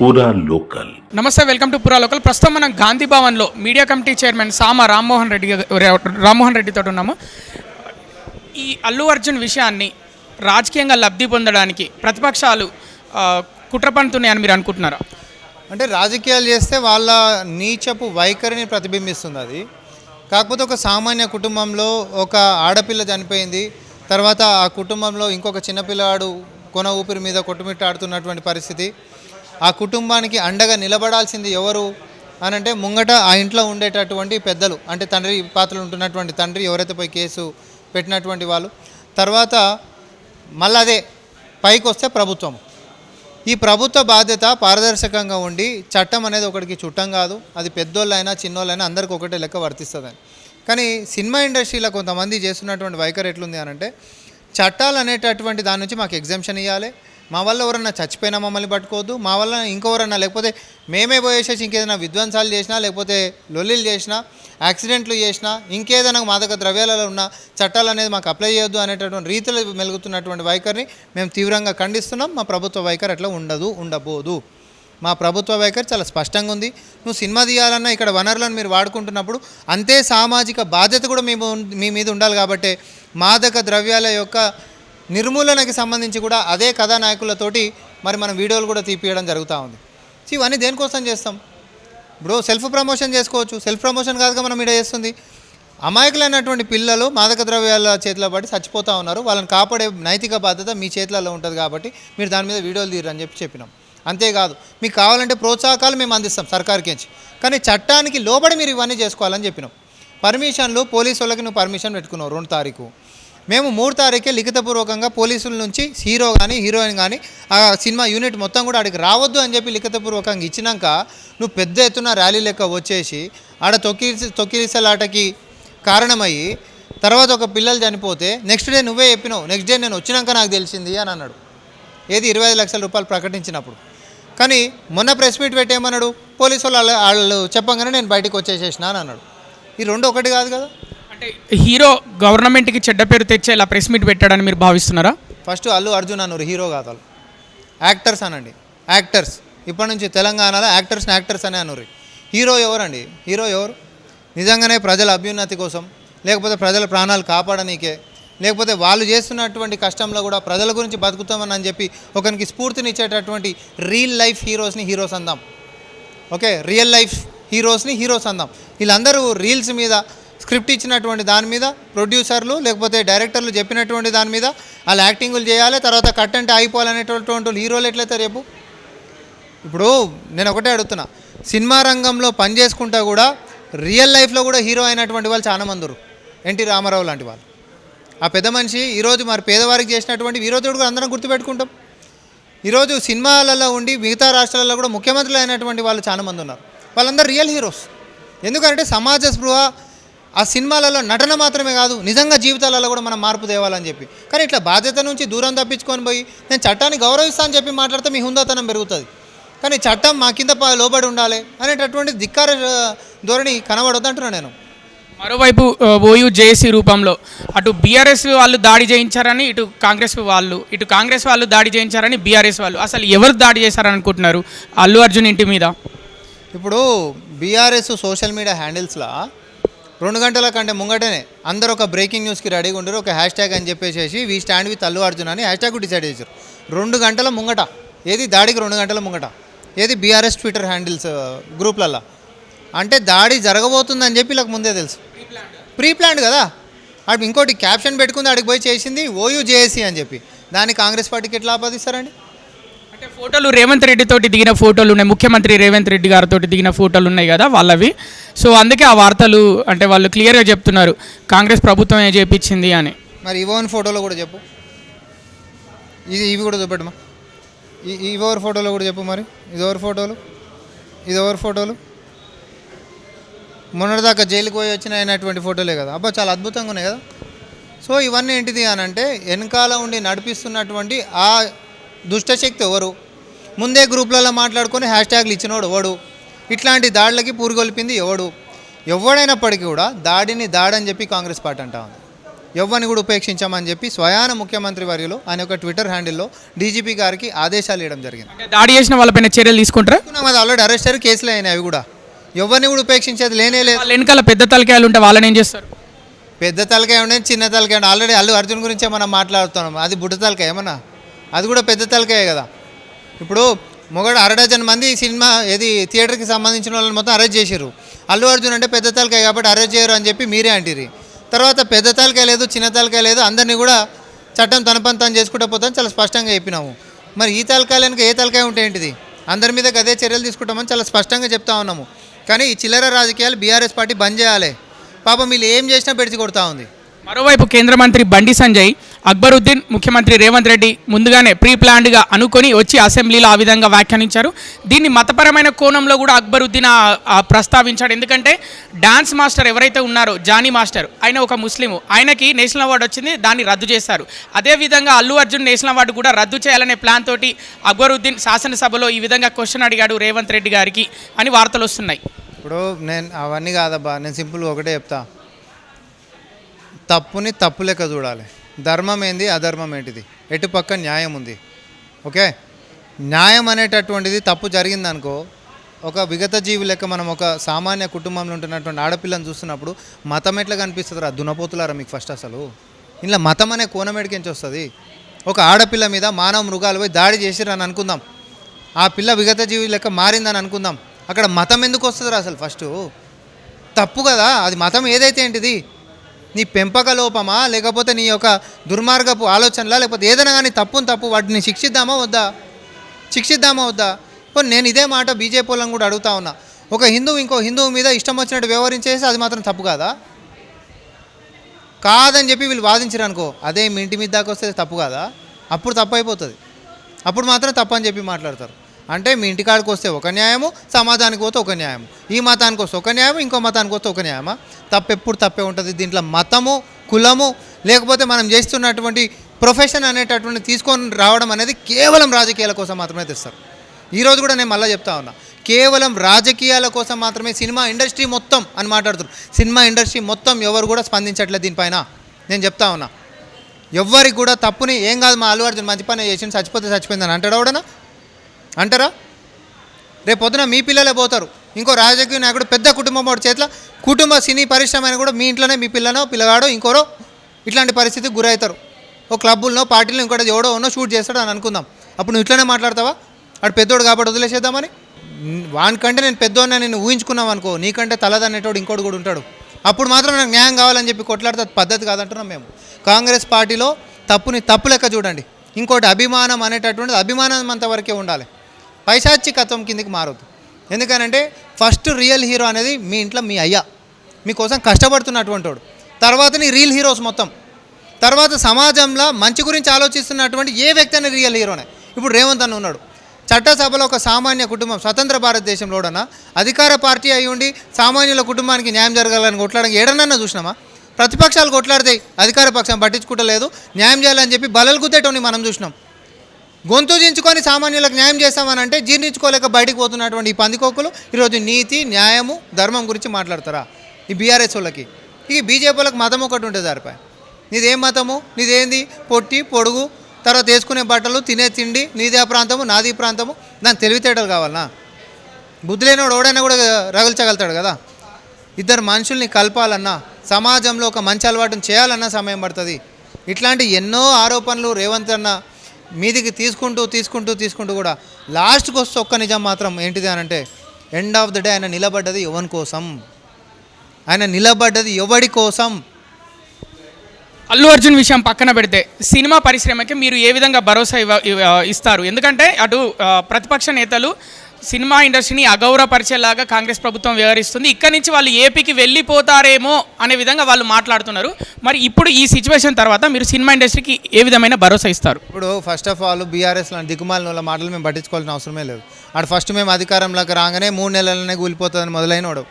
పూరా లోకల్. నమస్తే, welcome to పురా లోకల్. ప్రస్తుతం మనం గాంధీ భవన్లో మీడియా కమిటీ చైర్మన్ సామ రామ్మోహన్ రెడ్డితో ఉన్నాము. ఈ అల్లు అర్జున్ విషయాన్ని రాజకీయంగా లబ్ధి పొందడానికి ప్రతిపక్షాలు కుట్ర పన్నుతున్నాయని మీరు అనుకుంటున్నారా? అంటే రాజకీయాలు చేస్తే వాళ్ళ నీచపు వైఖరిని ప్రతిబింబిస్తుంది అది. కాకపోతే ఒక సామాన్య కుటుంబంలో ఒక ఆడపిల్ల చనిపోయింది, తర్వాత ఆ కుటుంబంలో ఇంకొక చిన్నపిల్లవాడు కొన ఊపిరి మీద కొట్టుమిట్టాడుతున్నటువంటి పరిస్థితి. ఆ కుటుంబానికి అండగా నిలబడాల్సింది ఎవరు అని అంటే ముంగట ఆ ఇంట్లో ఉండేటటువంటి పెద్దలు, అంటే తండ్రి పాత్రలు ఉంటున్నటువంటి తండ్రి, ఎవరైతే పోయి కేసు పెట్టినటువంటి వాళ్ళు. తర్వాత మళ్ళీ అదే పైకి వస్తే ప్రభుత్వం. ఈ ప్రభుత్వ బాధ్యత పారదర్శకంగా ఉండి చట్టం అనేది ఒకటికి చుట్టం కాదు, అది పెద్దోళ్ళైనా చిన్నోళ్ళైనా అందరికీ ఒకటే లెక్క వర్తిస్తుందని. కానీ సినిమా ఇండస్ట్రీలో కొంతమంది చేస్తున్నటువంటి వైఖరి ఎట్లుంది అని అంటే, చట్టాలు అనేటటువంటి దాని నుంచి మాకు ఎగ్జామ్షన్ ఇవ్వాలి, మా వల్ల ఎవరన్నా చచ్చిపోయినా మమ్మల్ని పట్టుకోవద్దు, మా వల్ల ఇంకెవరన్నా, లేకపోతే మేమే పోయేసేసి ఇంకేదైనా విధ్వంసాలు చేసినా, లేకపోతే లొల్లిలు చేసినా, యాక్సిడెంట్లు చేసినా, ఇంకేదైనా మాదక ద్రవ్యాలలో ఉన్న చట్టాలు అనేది మాకు అప్లై చేయొద్దు అనేటటువంటి రీతిలో మెలుగుతున్నటువంటి వైఖరిని మేము తీవ్రంగా ఖండిస్తున్నాం. మా ప్రభుత్వ వైఖరి అట్లా ఉండబోదు. మా ప్రభుత్వ వైఖరి చాలా స్పష్టంగా ఉంది. నువ్వు సినిమా తీయాలన్నా ఇక్కడ వనరులను మీరు వాడుకుంటున్నప్పుడు అంతే సామాజిక బాధ్యత కూడా మీ మీద ఉండాలి. కాబట్టి మాదక ద్రవ్యాల యొక్క నిర్మూలనకి సంబంధించి కూడా అదే కథానాయకులతోటి మరి మనం వీడియోలు కూడా తీపియడం జరుగుతూ ఉంది. ఇవన్నీ దేనికోసం చేస్తాం? ఇప్పుడు సెల్ఫ్ ప్రమోషన్ చేసుకోవచ్చు, సెల్ఫ్ ప్రమోషన్ కాదుగా మనం ఇక్కడ చేస్తుంది. అమాయకులైనటువంటి పిల్లలు మాదక ద్రవ్యాల చేతిలో పడి చచ్చిపోతూ ఉన్నారు, వాళ్ళని కాపాడే నైతిక బాధ్యత మీ చేతులలో ఉంటుంది. కాబట్టి మీరు దాని మీద వీడియోలు తీయరని చెప్పినాం. అంతేకాదు, మీకు కావాలంటే ప్రోత్సాహకాలు మేము అందిస్తాం సర్కార్కించి, కానీ చట్టానికి లోబడి మీరు ఇవన్నీ చేసుకోవాలని చెప్పినాం. పర్మిషన్లు పోలీసు వాళ్ళకి నువ్వు పర్మిషన్ పెట్టుకున్నావు 2 తారీఖు, మేము 3 తారీఖే లిఖితపూర్వకంగా పోలీసుల నుంచి హీరో కానీ హీరోయిన్ కానీ ఆ సినిమా యూనిట్ మొత్తం కూడా అక్కడికి రావద్దు అని చెప్పి లిఖితపూర్వకంగా ఇచ్చినాక నువ్వు పెద్ద ఎత్తున ర్యాలీ లెక్క వచ్చేసి ఆడ తొక్కిసలాటకి కారణమయ్యి తర్వాత ఒక పిల్లలు చనిపోతే నెక్స్ట్ డే నువ్వే చెప్పినావు, నెక్స్ట్ డే నేను వచ్చినాక నాకు తెలిసింది అని అన్నాడు. ఏది 25 లక్షల రూపాయలు ప్రకటించినప్పుడు. కానీ మొన్న ప్రెస్ మీట్ పెట్టేమన్నాడు, పోలీసు వాళ్ళు చెప్పగానే నేను బయటకు వచ్చేసేసిన అని అన్నాడు. ఈ రెండు ఒకటి కాదు కదా. అంటే హీరో గవర్నమెంట్కి చెడ్డ పేరు తెచ్చేలా ప్రెస్ మీట్ పెట్టాడని మీరు భావిస్తున్నారా? ఫస్ట్ అల్లు అర్జున్ అన్నారు, హీరో కాదు వాళ్ళు, యాక్టర్స్ అనండి, యాక్టర్స్. ఇప్పటి నుంచి తెలంగాణలో యాక్టర్స్ అనే అన్నారు. హీరో ఎవరండి? హీరో ఎవరు? నిజంగానే ప్రజల అభ్యున్నతి కోసం, లేకపోతే ప్రజల ప్రాణాలు కాపాడనీకే, లేకపోతే వాళ్ళు చేస్తున్నటువంటి కష్టంలో కూడా ప్రజల గురించి బతుకుతామని అని చెప్పి ఒకరికి స్ఫూర్తినిచ్చేటటువంటి రియల్ లైఫ్ హీరోస్ని హీరోస్ అందాం. ఓకే, రియల్ లైఫ్ హీరోస్ని హీరోస్ అందాం. వీళ్ళందరూ రీల్స్ మీద స్క్రిప్ట్ ఇచ్చినటువంటి దాని మీద ప్రొడ్యూసర్లు లేకపోతే డైరెక్టర్లు చెప్పినటువంటి దాని మీద వాళ్ళు యాక్టింగులు చేయాలి, తర్వాత కట్ అంటే అయిపోవాలనేటటువంటి హీరోలు ఎట్లయితే రేపు. ఇప్పుడు నేను ఒకటే అడుగుతున్నా, సినిమా రంగంలో పనిచేసుకుంటా కూడా రియల్ లైఫ్లో కూడా హీరో అయినటువంటి వాళ్ళు చాలామంది ఉన్నారు. ఎన్టీ రామారావు లాంటి వాళ్ళు. ఆ పెద్ద మనిషి ఈరోజు మరి పేదవారికి చేసినటువంటి ఈరోజు కూడా అందరం గుర్తుపెట్టుకుంటాం. ఈరోజు సినిమాలలో ఉండి మిగతా రాష్ట్రాలలో కూడా ముఖ్యమంత్రులు అయినటువంటి వాళ్ళు చాలామంది ఉన్నారు. వాళ్ళందరూ రియల్ హీరోస్. ఎందుకంటే సమాజ స్పృహ ఆ సినిమాలలో నటన మాత్రమే కాదు, నిజంగా జీవితాలలో కూడా మనం మార్పు తేవాలని చెప్పి. కానీ ఇట్లా బాధ్యత నుంచి దూరం తప్పించుకొని పోయి నేను చట్టాన్ని గౌరవిస్తా అని చెప్పి మాట్లాడితే మీ హుందాతనం పెరుగుతుంది. కానీ చట్టం మా కింద లోబడి ఉండాలి అనేటటువంటి ధిక్కార ధోరణి కనబడొద్దు అంటున్నాను నేను. మరోవైపు ఓయూ జేఏసీ రూపంలో అటు బీఆర్ఎస్ వాళ్ళు దాడి చేయించారని ఇటు కాంగ్రెస్ వాళ్ళు దాడి చేయించారని బీఆర్ఎస్ వాళ్ళు, అసలు ఎవరు దాడి చేశారని అనుకుంటున్నారు అల్లు అర్జున్ ఇంటి మీద? ఇప్పుడు బీఆర్ఎస్ సోషల్ మీడియా హ్యాండిల్స్లో 2 గంటల కంటే ముంగటనే అందరూ ఒక బ్రేకింగ్ న్యూస్కి రెడీగా ఉండరు, ఒక హ్యాష్ ట్యాగ్ అని చెప్పేసి we stand with Allu Arjun అని హ్యాష్ ట్యాగ్ డిసైడ్ చేశారు. 2 గంటల ముంగట, ఏది దాడికి 2 గంటల ముంగట, ఏది బీఆర్ఎస్ ట్విట్టర్ హ్యాండిల్స్ గ్రూప్లల్లో. అంటే దాడి జరగబోతుందని చెప్పి వీళ్ళకి ముందే తెలుసు, ప్రీ ప్లాన్డ్ కదా. అటు ఇంకోటి క్యాప్షన్ పెట్టుకుంది, అడిగి పోయి చేసింది ఓయూ జేఏసీ అని చెప్పి. దాన్ని కాంగ్రెస్ పార్టీకి ఎట్లా ఆపాదిస్తారండి? అంటే ఫోటోలు రేవంత్ రెడ్డి తోటి దిగిన ఫోటోలు ఉన్నాయి, ముఖ్యమంత్రి రేవంత్ రెడ్డి గారితో దిగిన ఫోటోలు ఉన్నాయి కదా వాళ్ళవి. సో అందుకే ఆ వార్తలు అంటే వాళ్ళు క్లియర్గా చెప్తున్నారు కాంగ్రెస్ ప్రభుత్వమే చేపించింది అని. మరి ఇవోన్ ఫోటోలో కూడా చెప్పు, ఇవి కూడా చూపెట్టమా, ఇవెవరి ఫోటోలో కూడా చెప్పు. మరి ఇదెవరి ఫోటోలు? మొన్నటిదాకా జైలుకి పోయి వచ్చిన అయినటువంటి ఫోటోలే కదా. అబ్బా, చాలా అద్భుతంగా ఉన్నాయి కదా. సో ఇవన్నీ ఏంటిది అని అంటే, వెనకాల ఉండి నడిపిస్తున్నటువంటి ఆ దుష్టశక్తి ఎవరు? ముందే గ్రూప్లలో మాట్లాడుకొని హ్యాష్ ట్యాగ్లు ఇచ్చినోడు ఎవడు? ఇట్లాంటి దాడులకి పూరుగొల్పింది ఎవడు? ఎవడైనప్పటికీ కూడా దాడిని దాడని చెప్పి కాంగ్రెస్ పార్టీ అంటా ఉంది. ఎవరిని కూడా ఉపేక్షించామని చెప్పి స్వయాన ముఖ్యమంత్రి వర్యులు ఆయన యొక్క ట్విట్టర్ హ్యాండిల్లో డీజీపీ గారికి ఆదేశాలు ఇవ్వడం జరిగింది. అంటే దాడి చేసిన వాళ్ళపైన చర్యలు తీసుకుంటారా? అది ఆల్రెడీ అరెస్ట్ అయ్యారు, కేసులు అయినాయి. అవి కూడా ఎవరిని కూడా ఉపేక్షించేది లేనే లేదు. వాళ్ళ వెనకాల పెద్ద తలకాయలు ఉంటే వాళ్ళని ఏం చేస్తారు? పెద్ద తలకాయ ఉండేది, చిన్న తలకాయ ఉండే. ఆల్రెడీ అల్లు అర్జున్ గురించే మనం మాట్లాడుతున్నాం. అది బుడ్డ తలకాయ ఏమన్నా? అది కూడా పెద్ద తలకాయే కదా. ఇప్పుడు మొగడు 6 మంది సినిమా ఏది థియేటర్కి సంబంధించిన వాళ్ళని మొత్తం అరెస్ట్ చేశారు. అల్లు అర్జున్ అంటే పెద్ద తలకాయ కాబట్టి అరెస్ట్ చేయరు అని చెప్పి మీరే అంటారు. తర్వాత పెద్ద తలకాయ లేదు, చిన్న తలకాయ లేదు, అందరినీ కూడా చట్టం తన పని తను చేసుకుంటూ పోతాను చాలా స్పష్టంగా చెప్పినాము. మరి ఈ తలకాయలకి ఏ తలకాయ ఉంటే ఏంటిది? అందరి మీద అదే చర్యలు తీసుకుంటామని చాలా స్పష్టంగా చెప్తా ఉన్నాము. కానీ ఈ చిల్లర రాజకీయాలు బీఆర్ఎస్ పార్టీ బంద్ చేయాలి. పాపం వీళ్ళు ఏం చేసినా పెడిచి కొడతా ఉంది. మరోవైపు కేంద్ర మంత్రి బండి సంజయ్ అక్బరుద్దీన్ ముఖ్యమంత్రి రేవంత్ రెడ్డి ముందుగానే ప్రీ ప్లాన్డ్గా అనుకొని వచ్చి అసెంబ్లీలో ఆ విధంగా వ్యాఖ్యానించారు. దీన్ని మతపరమైన కోణంలో కూడా అక్బరుద్దీన్ ప్రస్తావించాడు. ఎందుకంటే డాన్స్ మాస్టర్ ఎవరైతే ఉన్నారో జానీ మాస్టర్, ఆయన ఒక ముస్లిము, ఆయనకి నేషనల్ అవార్డు వచ్చింది, దాన్ని రద్దు చేశారు. అదేవిధంగా అల్లు అర్జున్ నేషనల్ అవార్డు కూడా రద్దు చేయాలనే ప్లాన్ తోటి అక్బరుద్దీన్ శాసనసభలో ఈ విధంగా క్వశ్చన్ అడిగాడు రేవంత్ రెడ్డి గారికి అని వార్తలు వస్తున్నాయి. ఇప్పుడు నేను అవన్నీ కాదబ్బా, నేను సింపుల్గా ఒకటే చెప్తా. తప్పుని తప్పు లెక్క చూడాలి. ధర్మం ఏంది, అధర్మం ఏంటిది, ఎటుపక్క న్యాయం ఉంది. ఓకే, న్యాయం అనేటటువంటిది తప్పు జరిగిందనుకో, ఒక విగత జీవి లెక్క మనం ఒక సామాన్య కుటుంబంలో ఉంటున్నటువంటి ఆడపిల్లని చూస్తున్నప్పుడు మతం ఎట్లా కనిపిస్తుందిరా దున్నపోతులారా మీకు? ఫస్ట్ అసలు ఇలా మతం అనే కోణం ఎడికించి వస్తుంది. ఒక ఆడపిల్ల మీద మానవ మృగాలు పోయి దాడి చేసిరని అనుకుందాం, ఆ పిల్ల విగత జీవి లెక్క మారిందని అనుకుందాం, అక్కడ మతం ఎందుకు వస్తుందిరా అసలు? ఫస్ట్ తప్పు కదా అది. మతం ఏదైతే ఏంటిది, నీ పెంపక లోపమా లేకపోతే నీ యొక్క దుర్మార్గపు ఆలోచనలా, లేకపోతే ఏదైనా కానీ తప్పు వాటిని శిక్షిద్దామా వద్దా? ఇప్పుడు నేను ఇదే మాట బీజేపీ వాళ్ళని కూడా అడుగుతా ఉన్నా. ఒక హిందువు ఇంకో హిందువు మీద ఇష్టం వచ్చినట్టు వ్యవహరించేసి అది మాత్రం తప్పు కాదా? కాదని చెప్పి వీళ్ళు వాదించారు అనుకో, అదే మీ ఇంటి మీద దాకా వస్తే తప్పు కాదా? అప్పుడు తప్పు అయిపోతుంది. అప్పుడు మాత్రం తప్పు అని చెప్పి మాట్లాడతారు. అంటే మీ ఇంటికాడికి వస్తే ఒక న్యాయము, సమాజానికి పోతే ఒక న్యాయం, ఈ మతానికి వస్తే ఒక న్యాయం, ఇంకో మతానికి వస్తే ఒక న్యాయమా? తప్పు ఎప్పుడు తప్పే ఉంటుంది. దీంట్లో మతము, కులము, లేకపోతే మనం చేస్తున్నటువంటి ప్రొఫెషన్ అనేటటువంటి తీసుకొని రావడం అనేది కేవలం రాజకీయాల కోసం మాత్రమే తెస్తారు. ఈరోజు కూడా నేను మళ్ళీ చెప్తా ఉన్నా, కేవలం రాజకీయాల కోసం మాత్రమే సినిమా ఇండస్ట్రీ మొత్తం అని మాట్లాడుతున్నారు. సినిమా ఇండస్ట్రీ మొత్తం ఎవరు కూడా స్పందించట్లేదు దీనిపైన. నేను చెప్తా ఉన్నా, ఎవ్వరికి కూడా తప్పుని ఏం కాదు, మా అల్లు అర్జున్ మంచి పని చేసి చచ్చిపోతే చచ్చిపోయిందని అంటారా? రేపు పొద్దున మీ పిల్లలే పోతారు. ఇంకో రాజకీయ నాయకుడు పెద్ద కుటుంబం వాడి చేతిలో కుటుంబ సినీ పరిశ్రమ అయినా కూడా మీ ఇంట్లోనే మీ పిల్లనో పిల్లగాడో ఇంకోరో ఇట్లాంటి పరిస్థితికి గురవుతారు. ఓ క్లబ్బుల్లో పార్టీలో ఇంకోటి ఎవడో ఉన్నో షూట్ చేస్తాడు అని అనుకుందాం. అప్పుడు నువ్వు ఇట్లనే మాట్లాడతావా? వాడు పెద్దోడు కాబట్టి వదిలేసేద్దామని? వానికంటే నేను పెద్దోడిని నేను ఊహించుకున్నాం అనుకో, నీకంటే తలదనేటోడు ఇంకోటి కూడా ఉంటాడు. అప్పుడు మాత్రం నాకు న్యాయం కావాలని చెప్పి కొట్లాడితే పద్ధతి కాదంటున్నాం మేము. కాంగ్రెస్ పార్టీలో తప్పుని తప్పు లెక్క చూడండి. ఇంకోటి అభిమానం అనేటటువంటిది అభిమానం అంతవరకే ఉండాలి, పైశాచికత్వం కిందికి మారొద్దు. ఎందుకనంటే ఫస్ట్ రియల్ హీరో అనేది మీ ఇంట్లో మీ అయ్యా, మీకోసం కష్టపడుతున్నటువంటి వాడు. తర్వాత నీ రియల్ హీరోస్ మొత్తం. తర్వాత సమాజంలో మంచి గురించి ఆలోచిస్తున్నటువంటి ఏ వ్యక్తి అనేది రియల్ హీరోనే. ఇప్పుడు రేవంత్ అన్న ఉన్నాడు, చట్టసభలో ఒక సామాన్య కుటుంబం, స్వతంత్ర భారతదేశంలోడన్నా అధికార పార్టీ అయి ఉండి సామాన్యుల కుటుంబానికి న్యాయం జరగాలని కొట్లాడడం ఏడనన్నా చూసినామా? ప్రతిపక్షాలు కొట్లాడితే అధికార పక్షం పట్టించుకుంటలేదు, న్యాయం చేయాలని చెప్పి బలలు గుద్దేటోని మనం చూసినాం. గొంతు దించుకొని సామాన్యులకు న్యాయం చేస్తామని అంటే జీర్ణించుకోలేక బయటికి పోతున్నటువంటి ఈ పందికొక్కులు ఈరోజు నీతి, న్యాయము, ధర్మం గురించి మాట్లాడతారా? ఈ బీఆర్ఎస్ వాళ్ళకి, ఈ బీజేపీ వాళ్ళకి మతం ఒకటి ఉంటుంది సరిపోయి. నీదేం మతము, నీదేంది పొట్టి పొడుగు, తర్వాత వేసుకునే బట్టలు, తినే తిండి, నీదే ప్రాంతము నాది ప్రాంతము, దాని తెలివితేటలు కావాలనా? బుద్ధి లేనివాడు ఎవడైనా కూడా రగల్చగలుగుతాడు కదా. ఇద్దరు మనుషుల్ని కలపాలన్నా, సమాజంలో ఒక మంచి అలవాటును చేయాలన్నా సమయం పడుతుంది. ఇట్లాంటి ఎన్నో ఆరోపణలు రేవంత్ అన్న మీదికి తీసుకుంటూ కూడా లాస్ట్కి వస్తే ఒక్క నిజం మాత్రం ఏంటిది అని అంటే, ఎండ్ ఆఫ్ ద డే ఆయన నిలబడ్డది ఎవరి కోసం? ఆయన నిలబడ్డది ఎవడి కోసం? అల్లు అర్జున్ విషయం పక్కన పెడితే సినిమా పరిశ్రమకి మీరు ఏ విధంగా భరోసా ఇస్తారు? ఎందుకంటే అటు ప్రతిపక్ష నేతలు సినిమా ఇండస్ట్రీని అగౌరవపరిచేలాగా కాంగ్రెస్ ప్రభుత్వం వ్యవహరిస్తుంది, ఇక్కడి నుంచి వాళ్ళు ఏపీకి వెళ్ళిపోతారేమో అనే విధంగా వాళ్ళు మాట్లాడుతున్నారు. మరి ఇప్పుడు ఈ సిచ్యువేషన్ తర్వాత మీరు సినిమా ఇండస్ట్రీకి ఏ విధమైన భరోసా ఇస్తారు? ఇప్పుడు ఫస్ట్ ఆఫ్ ఆల్ బీఆర్ఎస్ లాంటి దిక్కుమాలిన వాళ్ళ మాటలు మేము పట్టించుకోవాల్సిన అవసరమే లేదు. ఆడు ఫస్ట్ మేము అధికారంలోకి రాగానే 3 నెలలనే కూలిపోతుందని మొదలైనవాడు.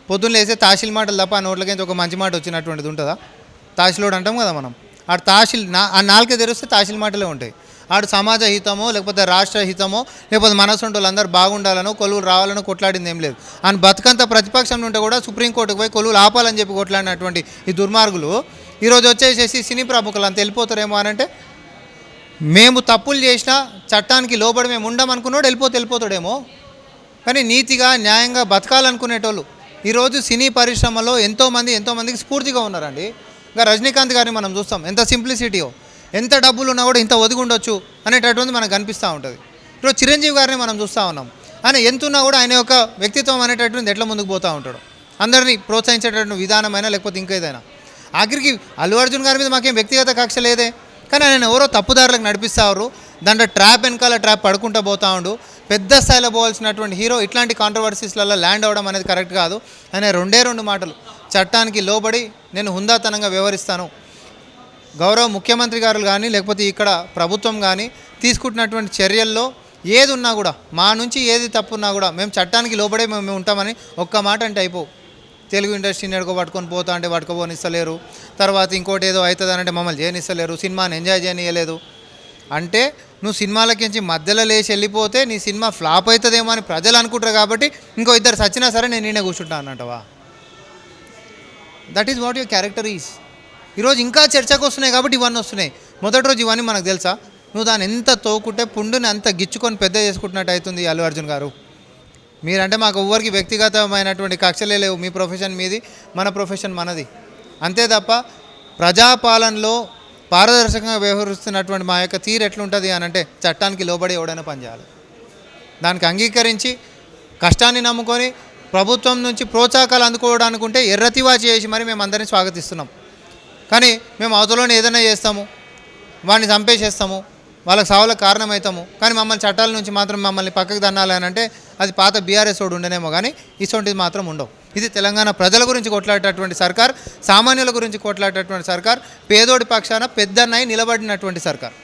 పొద్దున్న లేస్తే తహసీల్ మాటలు తప్ప ఆ నోట్లకి ఒక మంచి మాట వచ్చినటువంటిది ఉంటుందా? తహసీలోడు అంటాం కదా మనం, ఆడు తహసీల్ ఆ నాలుకే తెరిస్తే తహసీల్ మాటలే ఉంటాయి. ఆడు సమాజ హితమో లేకపోతే రాష్ట్ర హితమో లేకపోతే మనసుంటూ వాళ్ళందరూ బాగుండాలనో కొలువులు రావాలనో కొట్లాడింది ఏం లేదు. ఆయన బతుకంతా ప్రతిపక్షంలో ఉంటే కూడా సుప్రీంకోర్టుకు పోయి కొలువులు ఆపాలని చెప్పి కొట్లాడినటువంటి ఈ దుర్మార్గులు ఈరోజు వచ్చేసేసి సినీ ప్రముఖులు అంత వెళ్ళిపోతారేమో అని అంటే మేము తప్పులు చేసినా చట్టానికి లోబడి మేము ఉండమనుకున్నాడు వెళ్ళిపోతాడేమో. కానీ నీతిగా న్యాయంగా బతకాలనుకునేటోళ్ళు ఈరోజు సినీ పరిశ్రమలో ఎంతోమందికి స్ఫూర్తిగా ఉన్నారండి. ఇంకా రజనీకాంత్ గారిని మనం చూస్తాం, ఎంత సింప్లిసిటీయో, ఎంత డబ్బులు ఉన్నా కూడా ఇంత ఒదిగి ఉండొచ్చు అనేటటువంటి మనకు కనిపిస్తూ ఉంటుంది. ఇప్పుడు చిరంజీవి గారిని మనం చూస్తూ ఉన్నాం, ఆయన ఎంత ఉన్నా కూడా ఆయన యొక్క వ్యక్తిత్వం అనేటటువంటి ఎట్లా ముందుకు పోతూ ఉంటాడు, అందరినీ ప్రోత్సహించేటటువంటి విధానమైనా లేకపోతే ఇంకేదైనా. ఆఖరికి అల్లు అర్జున్ గారి మీద మాకేం వ్యక్తిగత కక్ష లేదే, కానీ ఆయన ఎవరో తప్పుదారులకు నడిపిస్తారు, దాంట్లో ట్రాప్ వెనకాల ట్రాప్ పడుకుంటూ పోతూ ఉండు. పెద్ద స్థాయిలో పోవాల్సినటువంటి హీరో ఇట్లాంటి కాంట్రవర్సీస్లలో ల్యాండ్ అవ్వడం అనేది కరెక్ట్ కాదు. ఆయన రెండు మాటలు, చట్టానికి లోబడి నేను హుందాతనంగా వ్యవహరిస్తాను. గౌరవ ముఖ్యమంత్రి గారు కానీ లేకపోతే ఇక్కడ ప్రభుత్వం కానీ తీసుకుంటున్నటువంటి చర్యల్లో ఏది ఉన్నా కూడా, మా నుంచి ఏది తప్పున్నా కూడా మేము చట్టానికి లోబడే మేము ఉంటామని ఒక్క మాట అంటే అయిపో. తెలుగు ఇండస్ట్రీని ఎడుకో పట్టుకొని పోతా అంటే పట్టుకోనిస్తలేరు, తర్వాత ఇంకోటి ఏదో అవుతుంది అంటే మమ్మల్ని చేయనిస్తలేరు, సినిమాని ఎంజాయ్ చేయనియలేదు అంటే నువ్వు సినిమాలకించి మధ్యలో లేచి వెళ్ళిపోతే నీ సినిమా ఫ్లాప్ అవుతుందేమో అని ప్రజలు అనుకుంటారు. కాబట్టి ఇంకో ఇద్దరు సచ్చినా సరే నేను నేనే కూర్చుంటాను అంటవా? That is what your character is. ఈరోజు ఇంకా చర్చకు వస్తున్నాయి కాబట్టి ఇవన్నీ వస్తున్నాయి. మొదటి రోజు ఇవన్నీ మనకు తెలుసా? నువ్వు దాన్ని ఎంత తోకుంటే పుండుని అంత గిచ్చుకొని పెద్ద చేసుకుంటున్నట్టు అవుతుంది అల్లు అర్జున్ గారు. మీరంటే మాకు ఎవ్వరికి వ్యక్తిగతమైనటువంటి కక్షలే లేవు. మీ ప్రొఫెషన్ మీది, మన ప్రొఫెషన్ మనది, అంతే తప్ప ప్రజాపాలనలో పారదర్శకంగా వ్యవహరిస్తున్నటువంటి మా యొక్క తీరు ఎట్లుంటుంది అని అంటే చట్టానికి లోబడి ఎవడైనా పనిచేయాలి. దానికి అంగీకరించి కష్టాన్ని నమ్ముకొని ప్రభుత్వం నుంచి ప్రోత్సాహకాలు అందుకోవడానికి ఉంటే ఎర్రతివా చేసి మరి మేము అందరినీ స్వాగతిస్తున్నాం. కానీ మేము అవతలోనే ఏదైనా చేస్తాము, వాడిని చంపేసేస్తాము, వాళ్ళకి సావులకు కారణమవుతాము, కానీ మమ్మల్ని చట్టాల నుంచి మాత్రం మమ్మల్ని పక్కకు దన్నాలి అని అంటే అది పాత బీఆర్ఎస్ వాడు ఉండనేమో, కానీ ఇటువంటిది మాత్రం ఉండవు. ఇది తెలంగాణ ప్రజల గురించి కొట్లాడేటటువంటి సర్కార్, సామాన్యుల గురించి కొట్లాడేటటువంటి సర్కార్, పేదోడి పక్షాన పెద్దన్నై నిలబడినటువంటి సర్కార్.